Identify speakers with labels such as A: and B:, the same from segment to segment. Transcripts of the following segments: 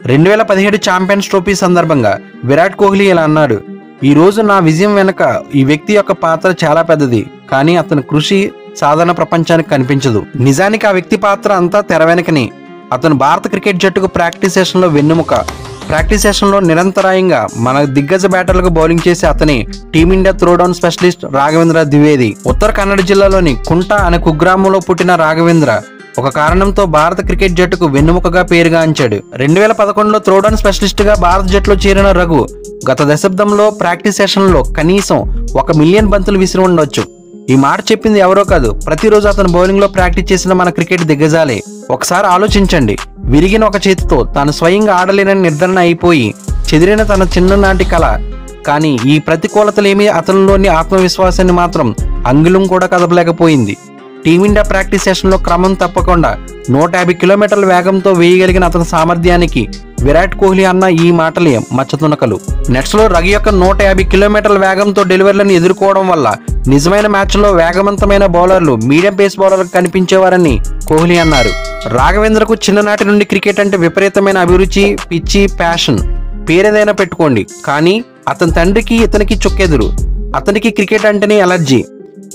A: 2017 champions trophy సందర్భంగా విరాట్ కోహ్లీ ఇలా అన్నాడు, ఈ రోజు నా విజయం వెనుక ఈ వ్యక్తి యొక్క పాత్ర చాలా పెద్దది, కానీ అతని కృషి సాధారణ ప్రపంచానికి కనిపించదు. నిజానికి ఆ వ్యక్తి పాత్ర అంతా తెర వెనకని. అతను భారత క్రికెట్ జట్టుకు ప్రాక్టీస్ సెషన్లో వెన్నెముక. ప్రాక్టీస్ సెషన్లో నిరంతరాయంగా మన దిగ్గజ బ్యాటర్లకు బౌలింగ్ చేసి అతని టీమిండియా త్రోడౌన్ స్పెషలిస్ట్ రాఘవేంద్ర ద్వివేది. ఉత్తర కన్నడ జిల్లాలోని కుంట అనే కుగ్రామంలో పుట్టిన రాఘవేంద్ర ఒక కారణంతో భారత క్రికెట్ జట్టుకు వెన్నెముకగా పేరుగాంచాడు. 2011లో త్రోడౌన్ స్పెషలిస్ట్ గా భారత జట్టులో చేరిన రఘు గత దశాబ్దంలో ప్రాక్టీస్ సెషన్లో కనీసం 1 మిలియన్ బంతులు విసిరి ఉండొచ్చు. ఈ మాట చెప్పింది ఎవరో కాదు, ప్రతిరోజు అతను బౌలింగ్ లో ప్రాక్టీస్ చేసిన మన క్రికెట్ దిగ్గజాలే. ఒకసారి ఆలోచించండి, విరిగిన ఒక చేతితో తాను స్వయంగా ఆడలేనని నిర్ధారణ అయిపోయి చెదిరిన తన చిన్ననాటి కళ. కానీ ఈ ప్రతికూలతలేమీ అతనిలోని ఆత్మవిశ్వాసాన్ని మాత్రం అంగుళం కూడా కదపలేకపోయింది. టీమిండియా ప్రాక్టీస్ సెషన్లో క్రమం తప్పకుండా 150 కిలోమీటర్ల వేగంతో వేయగలిగిన అతని సామర్థ్యానికి విరాట్ కోహ్లీ అన్న ఈ మాటలే మచ్చతునకలు. నెట్స్లో రఘు యొక్క 150 కిలోమీటర్ల వేగంతో డెలివరీలను ఎదుర్కోవడం వల్ల నిజమైన మ్యాచ్లో వేగవంతమైన బౌలర్లు మీడియం పేస్ బౌలర్లకు కనిపించేవారని కోహ్లీ అన్నారు. రాఘవేంద్రకు చిన్ననాటి నుండి క్రికెట్ అంటే విపరీతమైన అభిరుచి, పిచ్చి, ప్యాషన్, పేరేదైనా పెట్టుకోండి. కానీ అతని తండ్రికి ఇతనికి చుక్కెదురు. అతనికి క్రికెట్ అంటేనే ఎలర్జీ.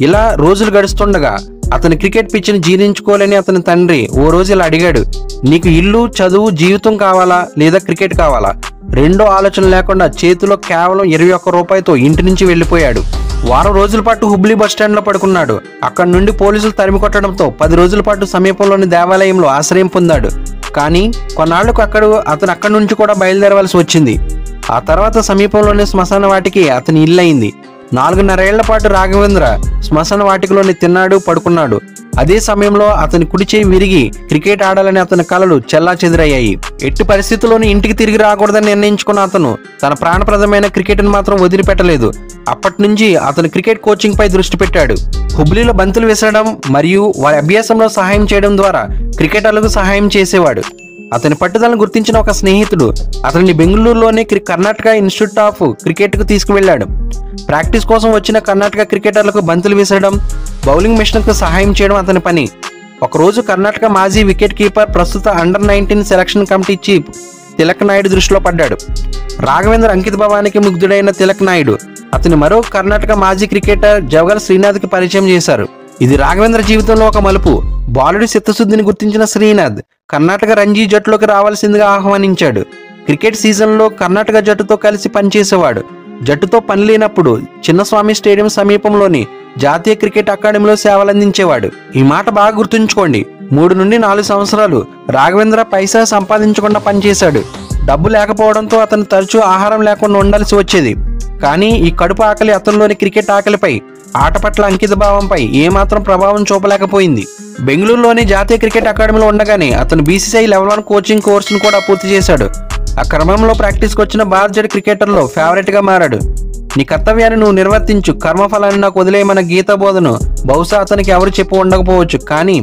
A: ఇలా రోజులు గడుస్తుండగా అతని క్రికెట్ పిచ్చిని జీర్ణించుకోలేని అతని తండ్రి ఓ రోజు ఇలా అడిగాడు, నీకు ఇల్లు, చదువు, జీవితం కావాలా లేదా క్రికెట్ కావాలా? రెండో ఆలోచన లేకుండా చేతిలో కేవలం 21 రూపాయలతో ఇంటి నుంచి వెళ్లిపోయాడు. వారం రోజుల పాటు హుబ్లీ బస్టాండ్ లో పడుకున్నాడు. అక్కడి నుండి పోలీసులు తరిమి కొట్టడంతో 10 రోజుల పాటు సమీపంలోని దేవాలయంలో ఆశ్రయం పొందాడు. కానీ కొన్నాళ్లకు అతను అక్కడి నుంచి కూడా బయలుదేరవలసి వచ్చింది. ఆ తర్వాత సమీపంలోని శ్మశాన వాటికి అతని ఇల్లయింది. 4.5 ఏళ్ల పాటు రాఘవేంద్ర శ్మశాన వాటికలోని తిన్నాడు, పడుకున్నాడు. అదే సమయంలో అతని కుడి చేయి విరిగి క్రికెట్ ఆడాలని అతని కలలు చెల్లాచెదురయ్యాయి. ఎట్టి పరిస్థితుల్లోనూ ఇంటికి తిరిగి రాకూడదని నిర్ణయించుకున్న అతను తన ప్రాణప్రదమైన క్రికెట్ను మాత్రం వదిలిపెట్టలేదు. అప్పటి నుంచి అతను క్రికెట్ కోచింగ్ పై దృష్టి పెట్టాడు. హుబ్లీలో బంతులు విసరడం మరియు వారి అభ్యాసంలో సహాయం చేయడం ద్వారా క్రికెటర్లకు సహాయం చేసేవాడు. అతని పట్టుదలను గుర్తించిన ఒక స్నేహితుడు అతన్ని బెంగళూరులోని కర్ణాటక ఇన్స్టిట్యూట్ ఆఫ్ క్రికెట్కు తీసుకువెళ్లాడు. ప్రాక్టీస్ కోసం వచ్చిన కర్ణాటక క్రికెటర్లకు బంతులు విసరడం, బౌలింగ్ మిషన్కు సహాయం చేయడం అతని పని. ఒకరోజు కర్ణాటక మాజీ వికెట్ కీపర్, ప్రస్తుత under-19 selection committee chief Tilak Naidu దృష్టిలో పడ్డాడు. రాఘవేంద్ర అంకిత భావానికి ముగ్ధుడైన తిలక్ నాయుడు అతని మరో కర్ణాటక మాజీ క్రికెటర్ జవగల్ శ్రీనాథ్కి పరిచయం చేశారు. ఇది రాఘవేంద్ర జీవితంలో ఒక మలుపు. బాలుడి చిత్తశుద్ధిని గుర్తించిన శ్రీనాథ్ కర్ణాటక రంజీ జట్టులోకి రావాల్సిందిగా ఆహ్వానించాడు. క్రికెట్ సీజన్లో కర్ణాటక జట్టుతో కలిసి పనిచేసేవాడు. జట్టుతో పని లేనప్పుడు చిన్నస్వామి స్టేడియం సమీపంలోని జాతీయ క్రికెట్ అకాడమీలో సేవలందించేవాడు. ఈ మాట బాగా గుర్తుంచుకోండి. 3 నుండి 4 సంవత్సరాలు రాఘవేంద్ర పైసా సంపాదించకుండా పనిచేశాడు. డబ్బు లేకపోవడంతో అతను తరచూ ఆహారం లేకుండా ఉండాల్సి వచ్చేది. కానీ ఈ కడుపు ఆకలి అతనిలోని క్రికెట్ ఆకలిపై, ఆట పట్ల అంకిత భావంపై ఏమాత్రం ప్రభావం చూపలేకపోయింది. బెంగళూరులోని జాతీయ క్రికెట్ అకాడమీలో ఉండగానే అతను BCCI లెవెల్ 1 కోచింగ్ కోర్సును కూడా పూర్తి చేశాడు. ఆ క్రమంలో ప్రాక్టీస్కి వచ్చిన భారత జట్టు క్రికెటర్లో ఫేవరెట్ గా మారాడు. నీ కర్తవ్యాన్ని నువ్వు నిర్వర్తించు, కర్మఫలాన్ని నాకు వదిలేయమన్న గీతా బోధను బహుశా అతనికి ఎవరు చెప్పి ఉండకపోవచ్చు, కానీ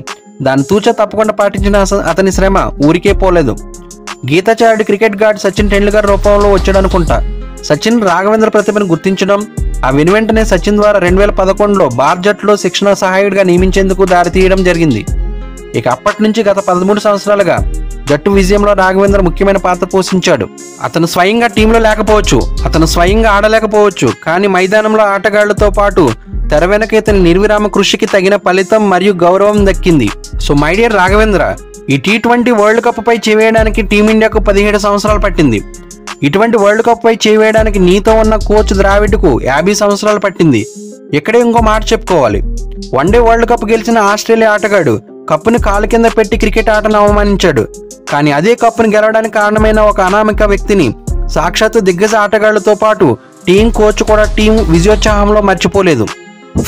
A: దాన్ని తూచా తప్పకుండా పాటించిన అతని శ్రమ ఊరికే పోలేదు. గీతాచార్యుడి క్రికెట్ గార్డ్ సచిన్ టెండూల్కర్ రూపంలో వచ్చాడనుకుంటా. సచిన్ రాఘవేంద్ర ప్రతిభను గుర్తించడం, ఆ వెనువెంటనే సచిన్ ద్వారా 2011లో భారత జట్టులో శిక్షణ సహాయుడిగా నియమించేందుకు దారితీయడం జరిగింది. ఇక అప్పటి నుంచి గత 13 సంవత్సరాలుగా జట్టు విజయంలో రాఘవేంద్ర ముఖ్యమైన పాత్ర పోషించాడు. అతను స్వయంగా టీంలో లేకపోవచ్చు, అతను స్వయంగా ఆడలేకపోవచ్చు, కానీ మైదానంలో ఆటగాళ్లతో పాటు తెర వెనక ఇతని నిర్విరామ కృషికి తగిన ఫలితం మరియు గౌరవం దక్కింది. సో మై డియర్ రాఘవేంద్ర, ఈ T20 వరల్డ్ కప్ పై చేవేయడానికి టీమిండియాకు 17 సంవత్సరాలు పట్టింది. ఇటువంటి వరల్డ్ కప్ పై చేవేయడానికి నీతో ఉన్న కోచ్ ద్రావిడ్కు 50 సంవత్సరాలు పట్టింది. ఇక్కడే ఇంకో మాట చెప్పుకోవాలి. వన్డే వరల్డ్ కప్ గెలిచిన ఆస్ట్రేలియా ఆటగాడు కప్పుని కాలు కింద పెట్టి క్రికెట్ ఆటను అవమానించాడు. కానీ అదే కప్పుని గెలవడానికి కారణమైన ఒక అనామక వ్యక్తిని సాక్షాత్తు దిగ్గజ ఆటగాళ్లతో పాటు టీం కోచ్ కూడా టీం విజయోత్సాహంలో మర్చిపోలేదు.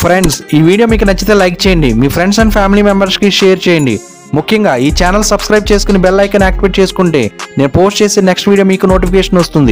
A: ఫ్రెండ్స్, ఈ వీడియో మీకు నచ్చితే లైక్ చేయండి, మీ ఫ్రెండ్స్ అండ్ ఫ్యామిలీ మెంబర్స్కి షేర్ చేయండి. ముఖ్యంగా ఈ ఛానల్ సబ్స్క్రైబ్ చేసుకుని బెల్ ఐకాన్ యాక్టివేట్ చేసుకుంటే నేను పోస్ట్ చేసే నెక్స్ట్ వీడియో మీకు నోటిఫికేషన్ వస్తుంది.